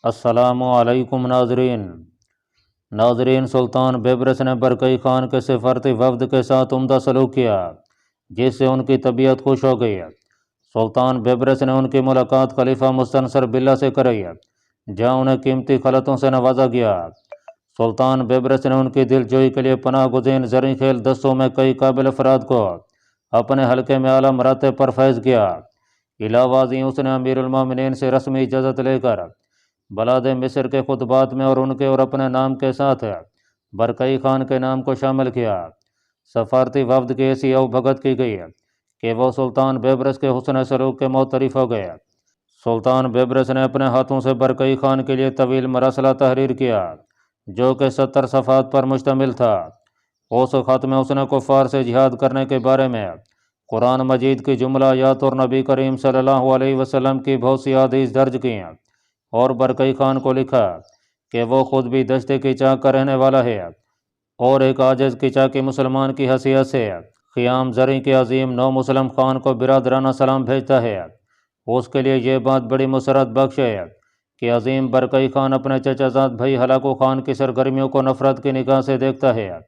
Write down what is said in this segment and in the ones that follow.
السلام علیکم ناظرین، سلطان بیبرس نے برکئی خان کے سفارتی وفد کے ساتھ عمدہ سلوک کیا جس سے ان کی طبیعت خوش ہو گئی۔ سلطان بیبرس نے ان کی ملاقات خلیفہ مستنصر باللہ سے کرائی جہاں انہیں قیمتی خلطوں سے نوازا گیا۔ سلطان بیبرس نے ان کی دل جوئی کے لیے پناہ گزین زرعی کھیل دستوں میں کئی قابل افراد کو اپنے حلقے میں اعلیٰ مراتب پر فیض کیا۔ علاوہ ازیں اس نے امیر المومنین سے رسمی اجازت لے کر بلاد مصر کے خطبات میں اور ان کے اور اپنے نام کے ساتھ برکئی خان کے نام کو شامل کیا۔ سفارتی وفد کی ایسی بھگت کی گئی کہ وہ سلطان بیبرس کے حسن سلوک کے معترف ہو گئے۔ سلطان بیبرس نے اپنے ہاتھوں سے برکئی خان کے لیے طویل مراسلہ تحریر کیا جو کہ 70 صفحات پر مشتمل تھا۔ اس خط میں اس نے کفار سے جہاد کرنے کے بارے میں قرآن مجید کی جملہ آیات اور نبی کریم صلی اللہ علیہ وسلم کی بہت سی احادیث درج کی اور برکئی خان کو لکھا کہ وہ خود بھی دشت کی چاک کا رہنے والا ہے اور ایک عاجز کی چاکی مسلمان کی حیثیت سے خیام زرعی کے عظیم نو مسلم خان کو برادرانہ سلام بھیجتا ہے۔ اس کے لیے یہ بات بڑی مسرت بخش ہے کہ عظیم برکئی خان اپنے چچا زاد بھائی ہلاکو خان کی سرگرمیوں کو نفرت کی نگاہ سے دیکھتا ہے۔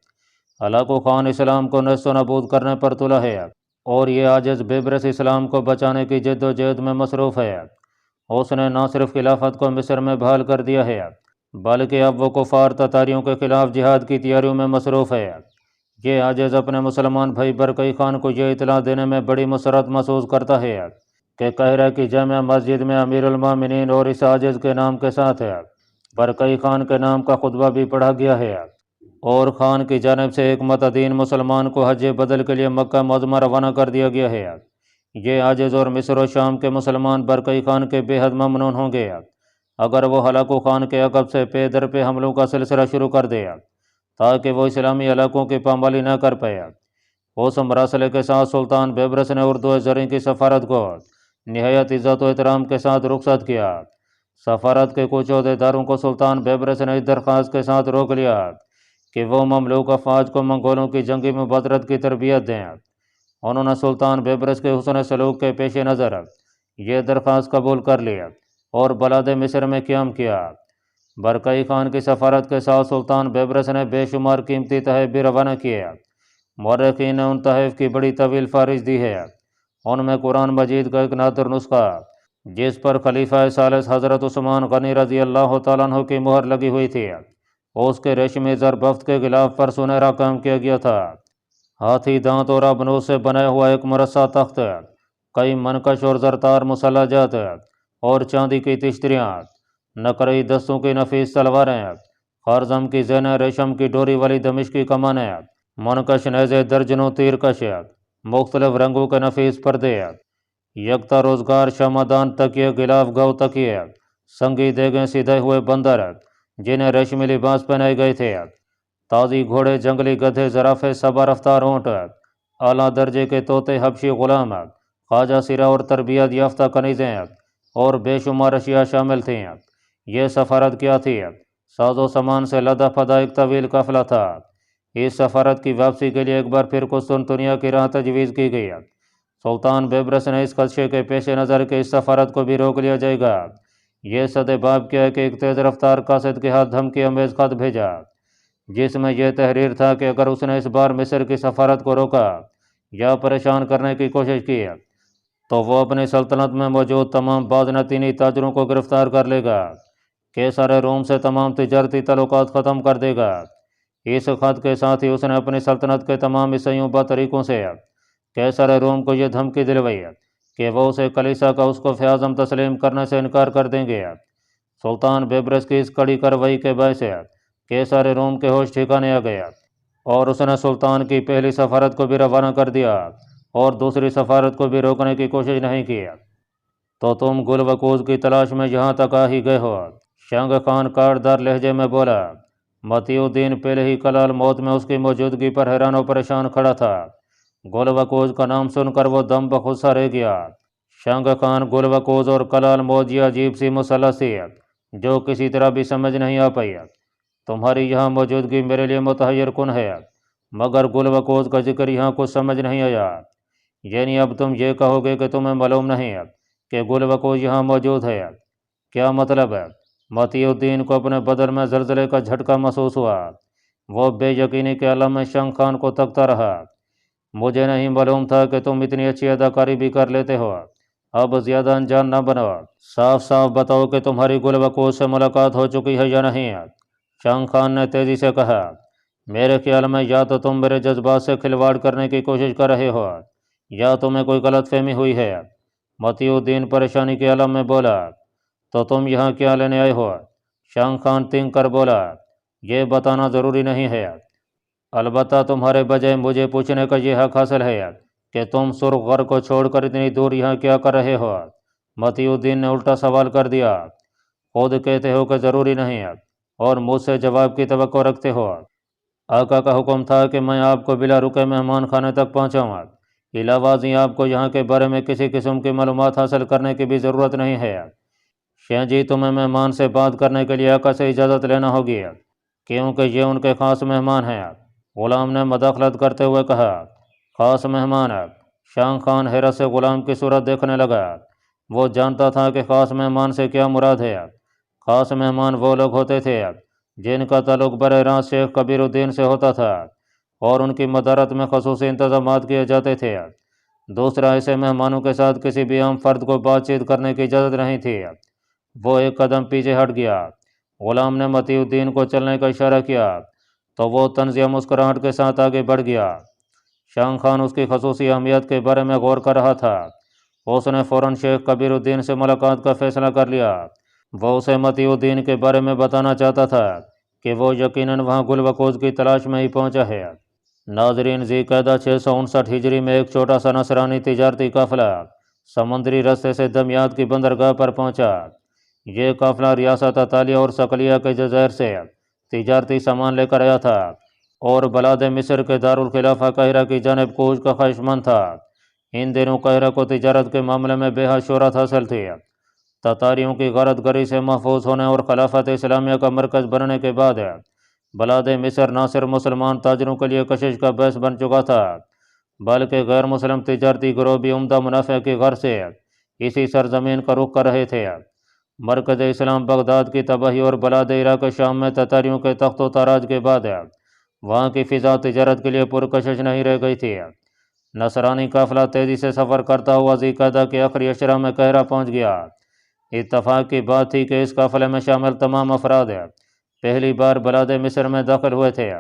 ہلاکو خان اسلام کو نیست و نابود کرنے پر تلا ہے اور یہ عاجز بیبرس اسلام کو بچانے کی جد و جہد میں مصروف ہے۔ اس نے نہ صرف خلافت کو مصر میں بحال کر دیا ہے بلکہ اب وہ کفار تتاریوں کے خلاف جہاد کی تیاریوں میں مصروف ہے۔ یہ عاجز اپنے مسلمان بھائی برکئی خان کو یہ اطلاع دینے میں بڑی مسرت محسوس کرتا ہے کہ قاہرہ کی جامع مسجد میں امیر المومنین اور اس عاجز کے نام کے ساتھ برکئی خان کے نام کا خطبہ بھی پڑھا گیا ہے اور خان کی جانب سے ایک متدین مسلمان کو حج بدل کے لیے مکہ معظمہ روانہ کر دیا گیا ہے۔ یہ عاجز اور مصر و شام کے مسلمان برکئی خان کے بے حد ممنون ہوں گے اگر وہ ہلاکو خان کے عقب سے پے در پہ حملوں کا سلسلہ شروع کر دے تاکہ وہ اسلامی علاقوں کی پامالی نہ کر پائے۔ اس مراسلے کے ساتھ سلطان بیبرس نے اردو زرعی کی سفارت کو نہایت عزت و احترام کے ساتھ رخصت کیا۔ سفارت کے کچھ عہدیداروں کو سلطان بیبرس نے اس درخواست کے ساتھ روک لیا کہ وہ مملوک افواج کو منگولوں کی جنگی مبادرت کی تربیت دیں۔ انہوں نے سلطان بیبرس کے حسن سلوک کے پیش نظر یہ درخواست قبول کر لی اور بلاد مصر میں قیام کیا۔ برکئی خان کی سفارت کے ساتھ سلطان بیبرس نے بے شمار قیمتی تحائف بھی روانہ کیے۔ مورخین نے ان تحائف کی بڑی طویل فہرست دی ہے۔ ان میں قرآن مجید کا ایک نادر نسخہ جس پر خلیفہ ثالث حضرت عثمان غنی رضی اللہ تعالیٰ عنہ کی مہر لگی ہوئی تھی، اس کے ریشمی زر بفت کے غلاف پر سنہرا کام کیا گیا تھا۔ ہاتھی دانت اور ابنوس سے بنا ہوا ایک مرصع تخت، کئی منقش اور زرتار مسلح جات اور چاندی کی تشتریاں، نقرئی دستوں کی نفیس تلواریں، خارزم کی زینیں، ریشم کی ڈوری والی دمشقی کمانیں، منقش نیزے، درجنوں تیر کش، مختلف رنگوں کے نفیس پردے، یکتا روزگار شمعدان، تکیے، غلاف گو تکیے، سنگی دیگیں، سیدھے ہوئے بندر جنہیں ریشمی لباس پہنائے گئے تھے، تازی گھوڑے، جنگلی گدھے، زرافے، سبا رفتار اونٹ، اعلیٰ درجے کے طوطے، حبشی غلام، خواجہ سرا اور تربیت یافتہ کنیزیں اور بے شمار اشیاء شامل تھیں۔ یہ سفارت کیا تھی؟ ساز و سامان سے لدا پھدا ایک طویل قافلہ تھا۔ اس سفارت کی واپسی کے لیے ایک بار پھر قسطنطنیہ کی راہ تجویز کی گئی۔ سلطان بیبرس نے اس خدشے کے پیش نظر کے اس سفارت کو بھی روک لیا جائے گا، یہ سد باب کیا کہ ایک تیز رفتار قاصد کے ہاتھ دھمکی امیز خط بھیجا جس میں یہ تحریر تھا کہ اگر اس نے اس بار مصر کی سفارت کو روکا یا پریشان کرنے کی کوشش کی تو وہ اپنی سلطنت میں موجود تمام بازنطینی تاجروں کو گرفتار کر لے گا، قیصر روم سے تمام تجارتی تعلقات ختم کر دے گا۔ اس خط کے ساتھ ہی اس نے اپنی سلطنت کے تمام عیسائیوں طریقوں سے قیصر روم کو یہ دھمکی دلوائی کہ وہ اسے کلیسا کا اسقف اعظم تسلیم کرنے سے انکار کر دیں گے۔ سلطان بیبرس کی اس کڑی کارروائی کے باعث قیصر روم کے ہوش ٹھکانے آ گیا اور اس نے سلطان کی پہلی سفارت کو بھی روانہ کر دیا اور دوسری سفارت کو بھی روکنے کی کوشش نہیں کی۔ تو تم گل وقوز کی تلاش میں یہاں تک آ ہی گئے ہو، شنگ خان کاٹدار لہجے میں بولا۔ متی الدین پہلے ہی کلال موت میں اس کی موجودگی پر حیران و پریشان کھڑا تھا۔ گل وقوز کا نام سن کر وہ دم بخود سا رہ گیا۔ شنگ خان، گل وقوز اور کلال موت یہ عجیب سی مثلث تھی جو کسی طرح بھی سمجھ نہیں آ پائی۔ تمہاری یہاں موجودگی میرے لیے متحیر کن ہے، مگر گل وقوز کا ذکر یہاں کچھ سمجھ نہیں آیا۔ یعنی اب تم یہ کہو گے کہ تمہیں معلوم نہیں کہ گل وقوز یہاں موجود ہے؟ کیا مطلب ہے؟ متی الدین کو اپنے بدن میں زلزلے کا جھٹکا محسوس ہوا۔ وہ بے یقینی کے عالم میں شنگ خان کو تکتا رہا۔ مجھے نہیں معلوم تھا کہ تم اتنی اچھی اداکاری بھی کر لیتے ہو۔ اب زیادہ انجان نہ بنو، صاف صاف بتاؤ کہ تمہاری گل وقوع سے ملاقات ہو چکی ہے یا نہیں۔ شنگ خان نے تیزی سے کہا، میرے خیال میں یا تو تم میرے جذبات سے کھلواڑ کرنے کی کوشش کر رہے ہو یا تمہیں کوئی غلط فہمی ہوئی ہے۔ متی الدین پریشانی کے عالم میں بولا، تو تم یہاں کیا لینے آئے ہو؟ شنگ خان تنگ کر بولا، یہ بتانا ضروری نہیں ہے، البتہ تمہارے بجائے مجھے پوچھنے کا یہ حق حاصل ہے کہ تم سرخ غر کو چھوڑ کر اتنی دور یہاں کیا کر رہے ہو؟ متی الدین نے الٹا سوال کر دیا، خود کہتے ہو کہ ضروری نہیں اور مجھ سے جواب کی توقع رکھتے ہو۔ آقا کا حکم تھا کہ میں آپ کو بلا رکے مہمان خانے تک پہنچاؤں، علاوہ ازیں آپ کو یہاں کے بارے میں کسی قسم کی معلومات حاصل کرنے کی بھی ضرورت نہیں ہے۔ شاہ جی، تمہیں مہمان سے بات کرنے کے لیے آقا سے اجازت لینا ہوگی کیونکہ یہ ان کے خاص مہمان ہیں۔ غلام نے مداخلت کرتے ہوئے کہا، خاص مہمان؟ شنگ خان حیرت سے غلام کی صورت دیکھنے لگا۔ وہ جانتا تھا کہ خاص مہمان سے کیا مراد ہے۔ خاص مہمان وہ لوگ ہوتے تھے جن کا تعلق براہ راست شیخ کبیر الدین سے ہوتا تھا اور ان کی مدارت میں خصوصی انتظامات کیے جاتے تھے۔ دوسرا، ایسے مہمانوں کے ساتھ کسی بھی عام فرد کو بات چیت کرنے کی اجازت نہیں تھی۔ وہ ایک قدم پیچھے ہٹ گیا۔ غلام نے متی الدین کو چلنے کا اشارہ کیا تو وہ طنزیہ مسکراہٹ کے ساتھ آگے بڑھ گیا۔ شنگ خان اس کی خصوصی اہمیت کے بارے میں غور کر رہا تھا۔ اس نے فوراً شیخ کبیر الدین سے ملاقات کا فیصلہ کر لیا۔ وہ اسے متی الدین کے بارے میں بتانا چاہتا تھا کہ وہ یقیناً وہاں گل وقوع کی تلاش میں ہی پہنچا ہے۔ ناظرین، ذی القعدہ 659 ہجری میں ایک چھوٹا سا نصرانی تجارتی قافلہ سمندری رستے سے دمیات کی بندرگاہ پر پہنچا۔ یہ قافلہ ریاست اطالیہ اور صقلیہ کے جزائر سے تجارتی سامان لے کر آیا تھا اور بلاد مصر کے دارالخلافہ قاہرہ کی جانب کوچ کا خواہشمند تھا۔ ان دنوں قاہرہ کو تجارت کے معاملے میں بے حد شہرت حاصل تھی۔ تاتاریوں کی غارت گری سے محفوظ ہونے اور خلافت اسلامیہ کا مرکز بننے کے بعد بلاد مصر نہ صرف مسلمان تاجروں کے لیے کشش کا باعث بن چکا تھا بلکہ غیر مسلم تجارتی گروہ بھی عمدہ منافع کی غرض سے اسی سرزمین کا رخ کر رہے تھے۔ مرکز اسلام بغداد کی تباہی اور بلاد عراق شام میں تاتاریوں کے تخت و تاراج کے بعد وہاں کی فضا تجارت کے لیے پرکشش نہیں رہ گئی تھی۔ نصرانی قافلہ تیزی سے سفر کرتا ہوا ذی القعدہ کے آخری اشرا میں قاہرہ پہنچ گیا۔ اتفاق کی بات تھی کہ اس قافلے میں شامل تمام افراد پہلی بار بلاد مصر میں داخل ہوئے تھے۔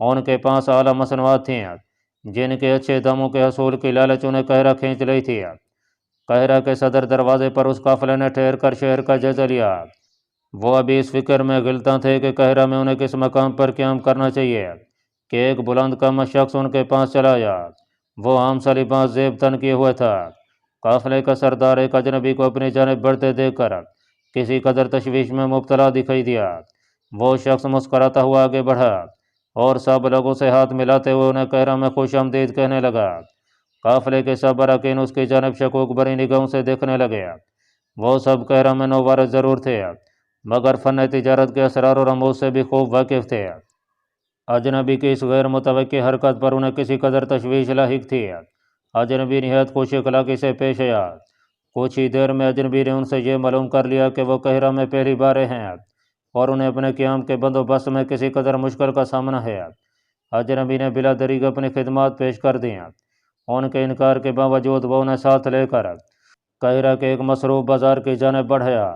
ان کے پاس اعلیٰ مصنوعات تھیں جن کے اچھے داموں کے حصول کی لالچ انہیں قاہرہ کھینچ لی تھی۔ قاہرہ کے صدر دروازے پر اس قافلے نے ٹھہر کر شہر کا جائزہ لیا۔ وہ ابھی اس فکر میں غلطاں تھے کہ قاہرہ میں انہیں کس مقام پر قیام کرنا چاہیے کہ ایک بلند قامت شخص ان کے پاس چلا آیا۔ وہ عام سا لباس زیب تن کیے ہوئے تھا۔ قافلے کا سردار ایک اجنبی کو اپنی جانب بڑھتے دیکھ کر کسی قدر تشویش میں مبتلا دکھائی دیا۔ وہ شخص مسکراتا ہوا آگے بڑھا اور سب لوگوں سے ہاتھ ملاتے ہوئے انہیں قاہرہ میں خوش آمدید کہنے لگا۔ قافلے کے سب اراکین اس کی جانب شکوک بھری نگاہوں سے دیکھنے لگے۔ وہ سب قاہرہ میں نووارث ضرور تھے مگر فن تجارت کے اسرار اور رموز سے بھی خوب واقف تھے۔ اجنبی کی اس غیر متوقع حرکت پر انہیں کسی قدر تشویش لاحق تھی۔ اجنبی نہایت خوش اخلاقی سے پیش آیا۔ کچھ ہی دیر میں اجنبی نے ان سے یہ معلوم کر لیا کہ وہ قاہرہ میں پہلی بار ہیں اور انہیں اپنے قیام کے بندوبست میں کسی قدر مشکل کا سامنا ہے۔ اجنبی نے بلا دریغ اپنی خدمات پیش کر دیں۔ ان کے انکار کے باوجود وہ انہیں ساتھ لے کر قاہرہ کے ایک مصروف بازار کی جانب بڑھایا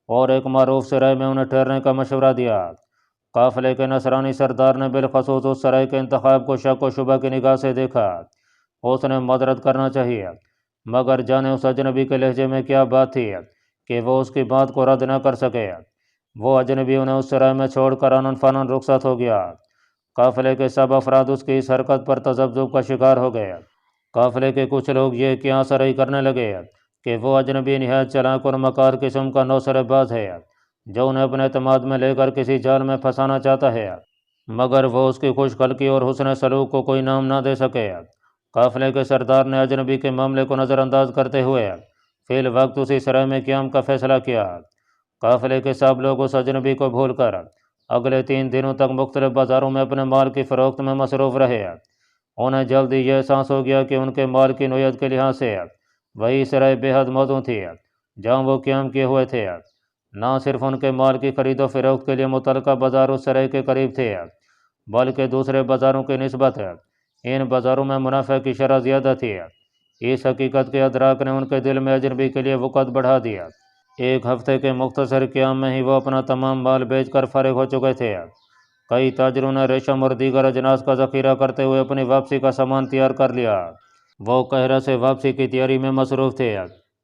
اور ایک معروف سرائے میں انہیں ٹھہرنے کا مشورہ دیا۔ قافلے کے نصرانی سردار نے بالخصوص اس سرائے کے انتخاب کو شک و شبہ کی نگاہ سے دیکھا۔ اس نے معذرت کرنا چاہیے مگر جانے اس اجنبی کے لہجے میں کیا بات تھی کہ وہ اس کی بات کو رد نہ کر سکے۔ وہ اجنبی انہیں اس سرائے میں چھوڑ کر آنن فانن رخصت ہو گیا۔ قافلے کے سب افراد اس کی اس حرکت پر تذبذب کا شکار ہو گئے۔ قافلے کے کچھ لوگ یہ قیاس رئی کرنے لگے کہ وہ اجنبی نہایت چلاک اور مکار قسم کا نوسر باز ہے جو انہیں اپنے اعتماد میں لے کر کسی جال میں پھنسانا چاہتا ہے مگر وہ اس کی خوش خلقی اور حسن سلوک کو کوئی نام نہ دے سکے۔ قافلے کے سردار نے اجنبی کے معاملے کو نظر انداز کرتے ہوئے فی الوقت اسی سرائے میں قیام کا فیصلہ کیا۔ قافلے کے سب لوگ اس اجنبی کو بھول کر اگلے 3 دنوں تک مختلف بازاروں میں اپنے مال کی فروخت میں مصروف رہے۔ انہیں جلد ہی یہ احساس ہو گیا کہ ان کے مال کی نوعیت کے لحاظ سے وہی سرائے بے حد موزوں تھی جہاں وہ قیام کیے ہوئے تھے۔ نہ صرف ان کے مال کی خرید و فروخت کے لیے متعلقہ بازار اس سرائے کے قریب تھے، بلکہ دوسرے بازاروں کی نسبت ان بازاروں میں منافع کی شرح زیادہ تھی۔ اس حقیقت کے ادراک نے ان کے دل میں اجنبی کے لیے وقت بڑھا دیا۔ ایک ہفتے کے مختصر قیام میں ہی وہ اپنا تمام مال بیچ کر فارغ ہو چکے تھے۔ کئی تاجروں نے ریشم اور دیگر اجناس کا ذخیرہ کرتے ہوئے اپنی واپسی کا سامان تیار کر لیا۔ وہ قاہرہ سے واپسی کی تیاری میں مصروف تھے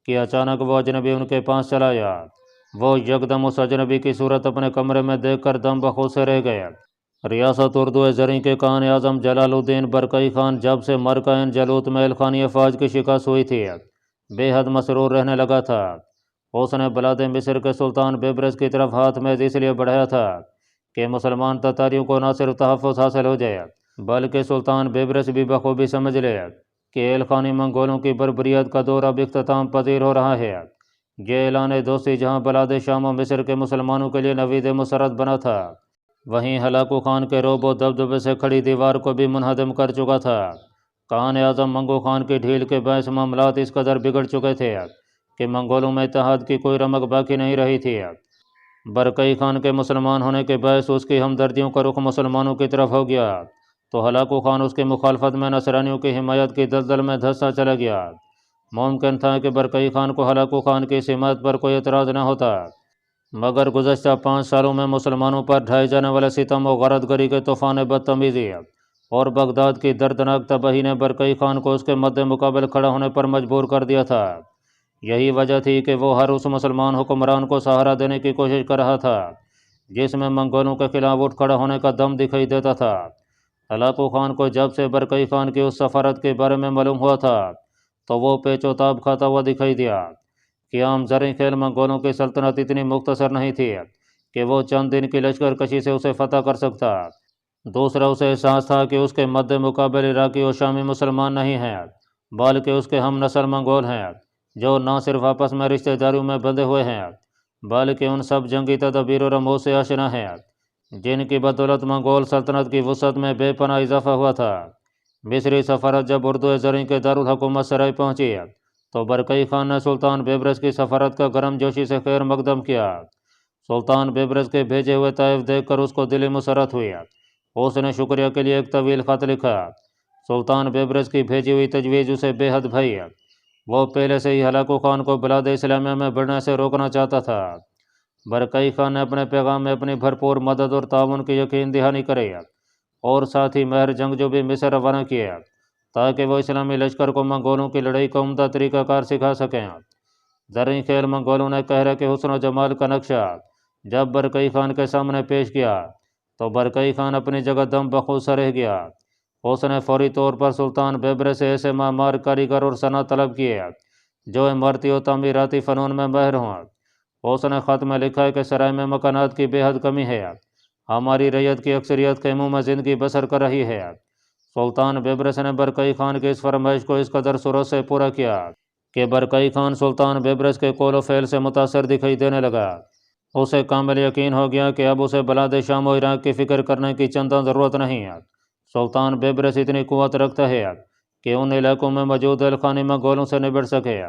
کہ اچانک وہ اجنبی ان کے پاس چلا آیا۔ وہ یکدم اس اجنبی کی صورت اپنے کمرے میں دیکھ کر دم بخود سے رہ گئے۔ ریاست اردو زرعی کے کان اعظم جلال الدین برقعی خان جب سے مرکہ جلوت میں الخانی افواج کی شکست ہوئی تھی، بے حد مسرور رہنے لگا تھا۔ اس نے بلاد مصر کے سلطان بیبرس کی طرف ہاتھ میں اس لیے بڑھایا تھا کہ مسلمان تتاریوں کو نہ صرف تحفظ حاصل ہو جائے، بلکہ سلطان بیبرس بھی بخوبی سمجھ لے کہ الخانی منگولوں کی بربریت کا دور اب اختتام پذیر ہو رہا ہے۔ یہ اعلان دوستی جہاں بلاد شام و مصر کے مسلمانوں کے لیے نوید مسرت بنا تھا، وہیں ہلاکو خان کے رعب و دبدبے سے کھڑی دیوار کو بھی منہدم کر چکا تھا۔ کان اعظم منگو خان کی ڈھیل کے باعث معاملات اس قدر بگڑ چکے تھے کہ منگولوں میں اتحاد کی کوئی رمق باقی نہیں رہی تھی۔ برقعی خان کے مسلمان ہونے کے باعث اس کی ہمدردیوں کا رخ مسلمانوں کی طرف ہو گیا، تو ہلاکو خان اس کی مخالفت میں نصرانیوں کی حمایت کی دلدل میں دھنسا چلا گیا۔ ممکن تھا کہ برقعی خان کو ہلاکو خان کی اس حمایت پر کوئی اعتراض نہ ہوتا، مگر گزشتہ 5 سالوں میں مسلمانوں پر ڈھائے جانے والے ستم و غارت گری کے طوفان بدتمیزی اور بغداد کی دردناک تباہی نے برقعی خان کو اس کے مد مقابل کھڑا ہونے پر مجبور کر دیا تھا۔ یہی وجہ تھی کہ وہ ہر اس مسلمان حکمران کو سہارا دینے کی کوشش کر رہا تھا جس میں منگولوں کے خلاف اٹھ کھڑا ہونے کا دم دکھائی دیتا تھا۔ ہلاکو خان کو جب سے برقعی خان کی اس سفارت کے بارے میں معلوم ہوا تھا تو وہ پیچ و تاب کھاتا ہوا دکھائی دیا۔ قیام زرعی خیل منگولوں کی سلطنت اتنی مختصر نہیں تھی کہ وہ چند دن کی لشکر کشی سے اسے فتح کر سکتا۔ دوسرا، اسے احساس تھا کہ اس کے مد مقابل عراقی و شامی مسلمان نہیں ہیں، بلکہ اس کے ہم نسل منگول ہیں جو نہ صرف آپس میں رشتہ داریوں میں بندھے ہوئے ہیں بلکہ ان سب جنگی تدابیر و رموز سے آشنا ہیں جن کی بدولت منگول سلطنت کی وسعت میں بے پناہ اضافہ ہوا تھا۔ مصری سفارت جب اردو زرعی کے دارالحکومت سرائے پہنچی تو برقعی خان نے سلطان بیبرس کی سفارت کا گرم جوشی سے خیر مقدم کیا۔ سلطان بیبرس کے بھیجے ہوئے طائف دیکھ کر اس کو دلی مسرت ہوئی۔ اس نے شکریہ کے لیے ایک طویل خط لکھا۔ سلطان بیبرس کی بھیجی ہوئی تجویز اسے بے حد بھائی۔ وہ پہلے سے ہی ہلاکو خان کو بلاد اسلامیہ میں بڑھنے سے روکنا چاہتا تھا۔ برقعی خان نے اپنے پیغام میں اپنی بھرپور مدد اور تعاون کی یقین دہانی کری اور ساتھ ہی ماہر جنگجو بھی مصر روانہ کیے تاکہ وہ اسلامی لشکر کو منگولوں کی لڑائی کا عمدہ طریقہ کار سکھا سکیں۔ زرعی خیل منگولوں نے قاہرہ کے حسن و جمال کا نقشہ جب برقعی خان کے سامنے پیش کیا تو برقعی خان اپنی جگہ دم بخود سا رہ گیا۔ اس نے فوری طور پر سلطان بیبرس سے ایسے معمار، کاریگر اور صنعت طلب کیے جو عمارتی و تعمیراتی فنون میں ماہر ہوں۔ اس نے خط میں لکھا ہے کہ سرائے میں مکانات کی بے حد کمی ہے، ہماری رعیت کی اکثریت خیموں میں زندگی بسر کر رہی ہے۔ سلطان بیبرس نے برقعی خان کی اس فرمائش کو اس قدر سرعت سے پورا کیا کہ برقعی خان سلطان بیبرس کے قول و فعل سے متاثر دکھائی دینے لگا۔ اسے کامل یقین ہو گیا کہ اب اسے بلاد شام و عراق کی فکر کرنے کی چنداں ضرورت نہیں ہے۔ سلطان بیبرس اتنی قوت رکھتا ہے کہ ان علاقوں میں موجود الخانی منگولوں سے نبٹ سکے۔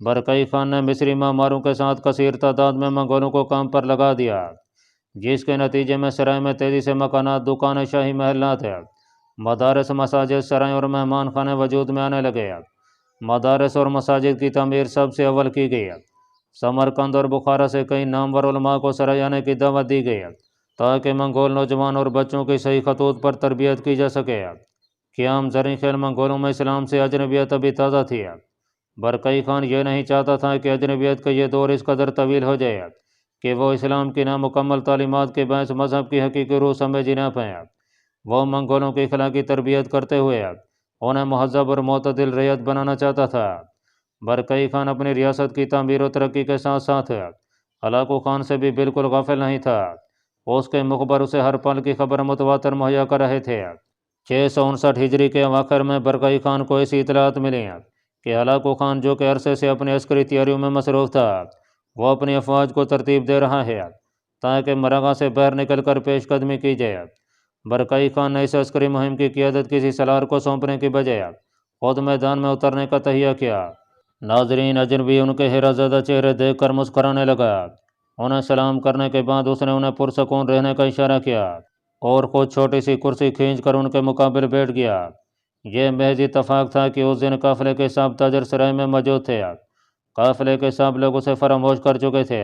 برقعی خان نے مصری معماروں کے ساتھ کثیر تعداد میں منگولوں کو کام پر لگا دیا، جس کے نتیجے میں سرائے میں تیزی سے مکانات، دکانیں، شاہی محلات، مدارس، مساجد، سرائیں اور مہمان خانے وجود میں آنے لگے۔ مدارس اور مساجد کی تعمیر سب سے اول کی گئی۔ سمرقند اور بخارا سے کئی نامور علماء کو سرائے آنے کی دعوت دی گئی تاکہ منگول نوجوان اور بچوں کی صحیح خطوط پر تربیت کی جا سکے۔ قیام زرعی خیل منگولوں میں اسلام سے اجنبیت ابھی تازہ تھی۔ برقعی خان یہ نہیں چاہتا تھا کہ اجنبیت کا یہ دور اس قدر طویل ہو جائے کہ وہ اسلام کی نامکمل تعلیمات کے باعث مذہب کی حقیقی روح سمجھ ہی نہ پائیں۔ وہ منگولوں کی اخلاقی تربیت کرتے ہوئے انہیں مہذب اور معتدل رعیت بنانا چاہتا تھا۔ برقعی خان اپنی ریاست کی تعمیر و ترقی کے ساتھ ساتھ ہلاکو خان سے بھی بالکل غافل نہیں تھا۔ اس کے مخبر اسے ہر پل کی خبر متواتر مہیا کر رہے تھے۔ 659 ہجری کے اواخر میں برقعی خان کو ایسی اطلاعات ملی کہ ہلاکو خان، جو کہ عرصے سے اپنی عسکری تیاریوں میں مصروف تھا، وہ اپنی افواج کو ترتیب دے رہا ہے تاکہ مرغہ سے باہر نکل کر پیش قدمی کی جائے۔ برقعی خان نے اس عسکری مہم کی قیادت کسی سالار کو سونپنے کی بجائے خود میدان میں اترنے کا تہیہ کیا۔ ناظرین، اجنبی ان کے حیرت زدہ چہرے دیکھ کر مسکرانے لگا۔ انہیں سلام کرنے کے بعد اس نے انہیں پرسکون رہنے کا اشارہ کیا اور خود چھوٹی سی کرسی کھینچ کر ان کے مقابل بیٹھ گیا۔ یہ محض اتفاق تھا کہ اس دن قافلے کے سب تاجر سرائے میں موجود تھے۔ قافلے کے سب لوگ اسے فراموش کر چکے تھے،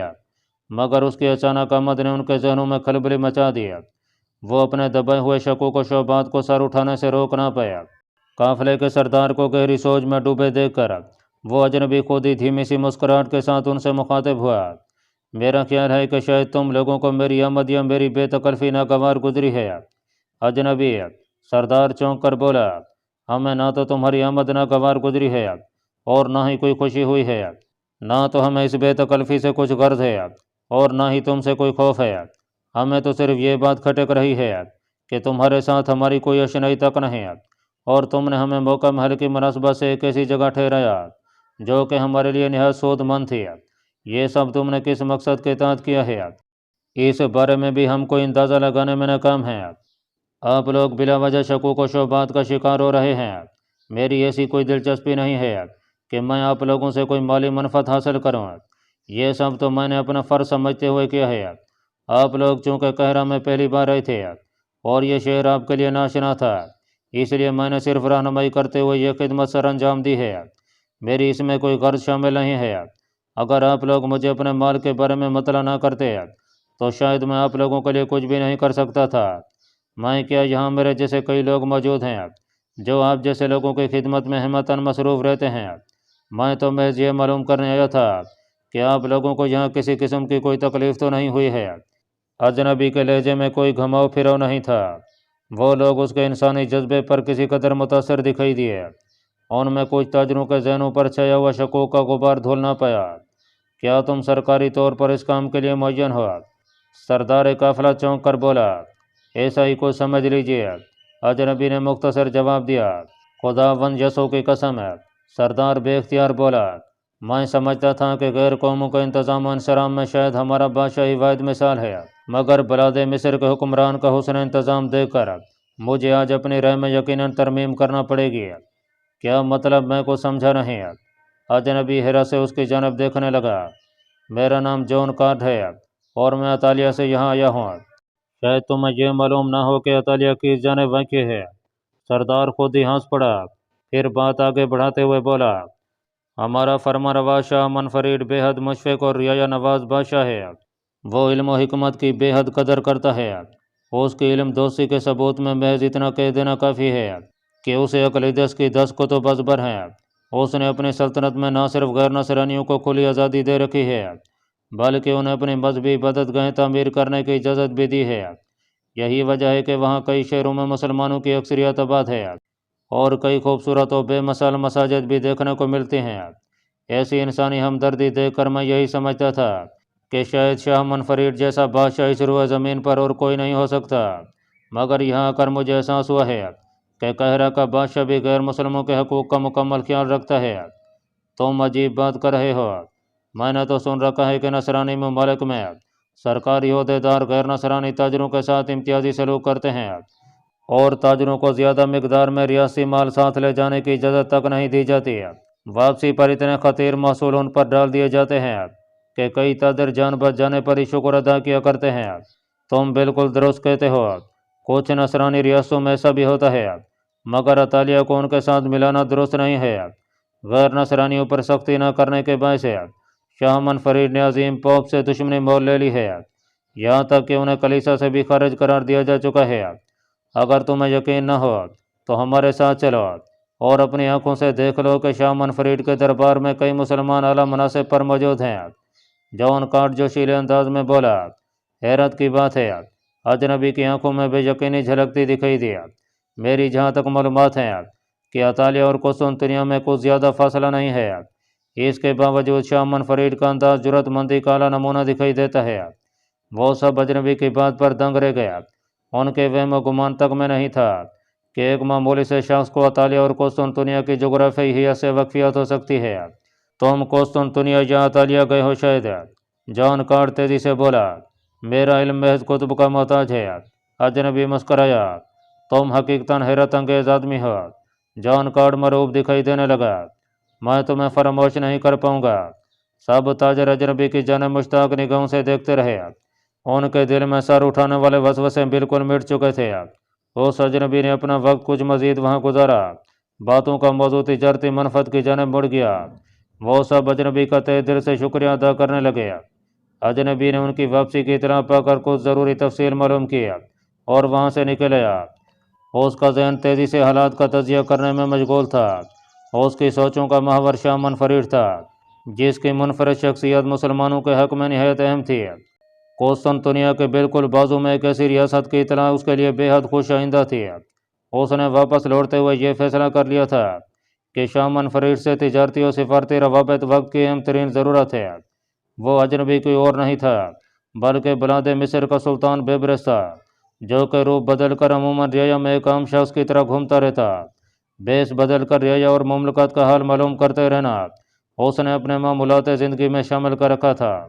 مگر اس کی اچانک آمد نے ان کے ذہنوں میں کھلبلی مچا دی۔ وہ اپنے دبے ہوئے شکوک و شبہات کو سر اٹھانے سے روک نہ پایا۔ قافلے کے سردار کو گہری سوچ میں ڈوبے دیکھ کر وہ اجنبی خود ہی دھیمی سی مسکراہٹ کے ساتھ ان سے مخاطب ہوا۔ میرا خیال ہے کہ شاید تم لوگوں کو میری آمد یا میری بے تکلفی ناگوار گزری ہے۔ اجنبی سردار چونک کر بولا، ہمیں نہ تو تمہاری آمد ناگوار گزری ہے اور نہ ہی کوئی خوشی ہوئی ہے، نہ تو ہمیں اس بے تکلفی سے کچھ غرض ہے اور نہ ہی تم سے کوئی خوف ہے۔ ہمیں تو صرف یہ بات کھٹک رہی ہے کہ تمہارے ساتھ ہماری کوئی اشنائی تک نہیں اور تم نے ہمیں موقع محل کی مناسبت سے ایک ایسی جگہ ٹھہرایا جو کہ ہمارے لیے نہایت سود مند تھی۔ یہ سب تم نے کس مقصد کے تحت کیا ہے؟ اس بارے میں بھی ہم کو اندازہ لگانے میں ناکام ہیں۔ آپ لوگ بلا وجہ شکوک و شبہات کا شکار ہو رہے ہیں۔ میری ایسی کوئی دلچسپی نہیں ہے کہ میں آپ لوگوں سے کوئی مالی منفعت حاصل کروں۔ یہ سب تو میں نے اپنا فرض سمجھتے ہوئے کیا ہے۔ آپ لوگ چونکہ قاہرہ میں پہلی بار آئے تھے اور یہ شہر آپ کے لیے ناشنا تھا، اس لیے میں نے صرف رہنمائی کرتے ہوئے یہ خدمت سر انجام دی ہے۔ میری اس میں کوئی غرض شامل نہیں ہے۔ اگر آپ لوگ مجھے اپنے مال کے بارے میں مطلع نہ کرتے تو شاید میں آپ لوگوں کے لیے کچھ بھی نہیں کر سکتا تھا۔ میں کیا یہاں میرے جیسے کئی لوگ موجود ہیں جو آپ جیسے لوگوں کی خدمت میں ہمتاً مصروف رہتے ہیں۔ میں تو محض یہ معلوم کرنے آیا تھا کہ آپ لوگوں کو یہاں کسی قسم کی کوئی تکلیف تو نہیں ہوئی ہے۔ اجنبی کے لہجے میں کوئی گھماؤ پھراؤ نہیں تھا۔ وہ لوگ اس کے انسانی جذبے پر کسی قدر متاثر دکھائی دیے۔ ان میں کچھ تاجروں کے ذہنوں پر چھایا ہوا شکوک کا غبار دھول نہ پایا۔ کیا تم سرکاری طور پر اس کام کے لیے معین ہو؟ سردار قافلہ چونک کر بولا، ایسا ہی کو سمجھ لیجیے۔ اجنبی نے مختصر جواب دیا، خداوند یسوع کی قسم ہے۔ سردار بے اختیار بولا، میں سمجھتا تھا کہ غیر قوموں کا انتظام و انصرام میں شاید ہمارا بادشاہی واحد مثال ہے، مگر بلاد مصر کے حکمران کا حسن انتظام دیکھ کر مجھے آج اپنی رائے میں یقیناً ترمیم کرنا پڑے گی۔ کیا مطلب میں کو سمجھا نہیں؟ اجنبی حیرت سے اس کی جانب دیکھنے لگا۔ میرا نام جون کارٹ ہے اور میں اطالیہ سے یہاں آیا ہوں۔ شاید تمہیں یہ معلوم نہ ہو کہ اطالیہ کس جانب واقع ہے۔ سردار خود ہی ہنس پڑا، پھر بات آگے بڑھاتے ہوئے بولا، ہمارا فرما روا شاہ منفرد بے حد مشفق اور رعایا نواز بادشاہ ہے۔ وہ علم و حکمت کی بے حد قدر کرتا ہے۔ اس کی علم دوستی کے ثبوت میں محض اتنا کہہ دینا کافی ہے کہ اسے عقلیدس کی 10 کتب ازبر ہیں۔ اس نے اپنی سلطنت میں نہ صرف غیر نصرانیوں کو کھلی آزادی دے رکھی ہے بلکہ انہیں اپنی مذہبی عبادت گاہیں تعمیر کرنے کی اجازت بھی دی ہے۔ یہی وجہ ہے کہ وہاں کئی شہروں میں مسلمانوں کی اکثریت آباد ہے اور کئی خوبصورت و بے مثال مساجد بھی دیکھنے کو ملتی ہیں۔ ایسی انسانی ہمدردی دیکھ کر میں یہی سمجھتا تھا کہ شاید شاہ منفرد جیسا بادشاہ اس روئے زمین پر اور کوئی نہیں ہو سکتا، مگر یہاں آ کر مجھے احساس ہوا ہے کہ قاہرہ کا بادشاہ بھی غیر مسلموں کے حقوق کا مکمل خیال رکھتا ہے۔ تم عجیب بات کر رہے ہو۔ میں نے تو سن رکھا ہے کہ نصرانی ممالک میں سرکاری عہدیدار غیر نصرانی تاجروں کے ساتھ امتیازی سلوک کرتے ہیں اور تاجروں کو زیادہ مقدار میں ریاستی مال ساتھ لے جانے کی اجازت تک نہیں دی جاتی۔ واپسی پر اتنے خطیر محصول ان پر ڈال دیے جاتے ہیں کہ کئی تاجر جان بچ جانے پر ہی شکر ادا کیا کرتے ہیں۔ تم بالکل درست کہتے ہو، کچھ نصرانی ریاستوں میں ایسا بھی ہوتا ہے، مگر اطالیہ کو ان کے ساتھ ملانا درست نہیں ہے۔ غیر نصرانیوں پر سختی نہ کرنے کے باعث شاہ منفرد نے عظیم پوپ سے دشمنی مول لے لی ہے، یہاں تک کہ انہیں کلیسا سے بھی خارج قرار دیا جا چکا ہے۔ اگر تمہیں یقین نہ ہو تو ہمارے ساتھ چلو اور اپنی آنکھوں سے دیکھ لو کہ شاہ منفرد کے دربار میں کئی مسلمان اعلیٰ مناصب پر موجود ہیں۔ جون کارٹ جوشیلے انداز میں بولا، حیرت کی بات ہے، اجنبی کی آنکھوں میں بے یقینی جھلکتی دکھائی دی۔ میری جہاں تک معلومات ہیں کہ اطالیہ اور قسطنطنیہ میں کچھ زیادہ فاصلہ نہیں ہے، اس کے باوجود شاہ منفرد کا انداز جرأت مندی کا اعلیٰ نمونہ دکھائی دیتا ہے۔ وہ سب اجنبی کی بات پر دنگ رہ گیا۔ ان کے وہم و گمان تک میں نہیں تھا کہ ایک معمولی سے شخص کو اطالیہ اور قسطنطنیہ کی جغرافیائی حیثیت سے واقفیت ہو سکتی ہے۔ تم قسطنطنیہ یا اطالیہ گئے ہو شاید؟ جان کارٹ تیزی سے بولا، میرا علم محض کتب کا محتاج ہے۔ اجنبی مسکرایا، تم حقیقتاً حیرت انگیز آدمی ہو۔ جان کارٹ مرعوب دکھائی دینے لگا، میں تمہیں فراموش نہیں کر پاؤں گا۔ سب تاجر اجنبی کی جانب مشتاق نگاہوں سے دیکھتے رہے۔ ان کے دل میں سر اٹھانے والے وسوسے بالکل مٹ چکے تھے۔ اس اجنبی نے اپنا وقت کچھ مزید وہاں گزارا۔ باتوں کا موضوع تجارتی منفعت کی جانب مڑ گیا۔ وہ سب اجنبی کا تہہ دل سے شکریہ ادا کرنے لگے۔ اجنبی نے ان کی واپسی کی اطلاع پا کر کچھ ضروری تفصیل معلوم کی اور وہاں سے نکل آیا۔ اس کا ذہن تیزی سے حالات کا تجزیہ کرنے میں مشغول تھا۔ اس کی سوچوں کا محور شام منفرد تھا، جس کی منفرد شخصیت مسلمانوں کے حق میں نہایت اہم تھی۔ قسطنطنیہ کے بالکل بازو میں ایک ایسی ریاست کی اطلاع اس کے لیے بے حد خوش آئندہ تھی۔ اس نے واپس لوٹتے ہوئے یہ فیصلہ کر لیا تھا کہ شام منفرد سے تجارتی اور سفارتی روابط وقت کی اہم ترین ضرورت ہے۔ وہ اجنبی کوئی اور نہیں تھا بلکہ بلاد مصر کا سلطان بیبرس تھا، جو کہ روپ بدل کر عموماً رعایا میں ایک عام شخص کی طرح گھومتا رہتا۔ بیس بدل کر رعایا اور مملکت کا حال معلوم کرتے رہنا اس نے اپنے معمولات زندگی میں شامل کر رکھا تھا۔